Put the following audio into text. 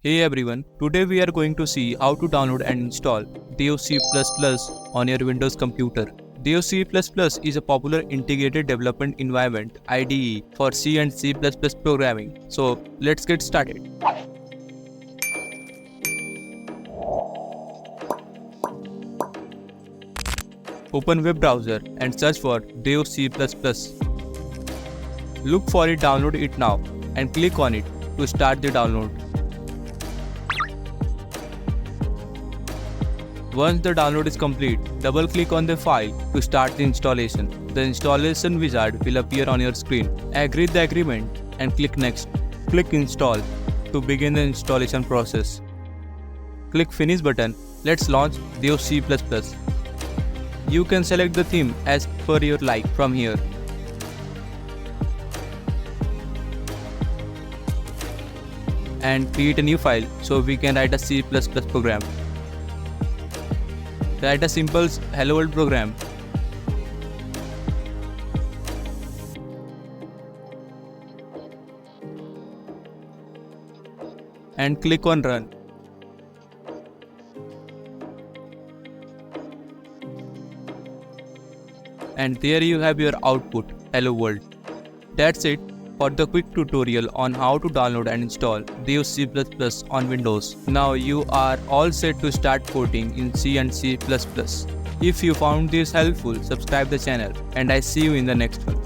Hey everyone, today we are going to see how to download and install DevC++ on your Windows computer. DevC++ is a popular integrated development environment (IDE) for C and C++ programming. So let's get started. Open web browser and search for DevC++. Look for it, download it now and click on it to start the download. Once the download is complete, double-click on the file to start the installation. The installation wizard will appear on your screen. Agree the agreement and click Next. Click Install to begin the installation process. Click Finish button. Let's launch DevC++. You can select the theme as per your like from here. And create a new file so we can write a C++ program. Write a simple hello world program. And click on Run. And there you have your output, hello world. That's it for the quick tutorial on how to download and install DevC++ on Windows. Now you are all set to start coding in C and C++. If you found this helpful, subscribe the channel and I see you in the next one.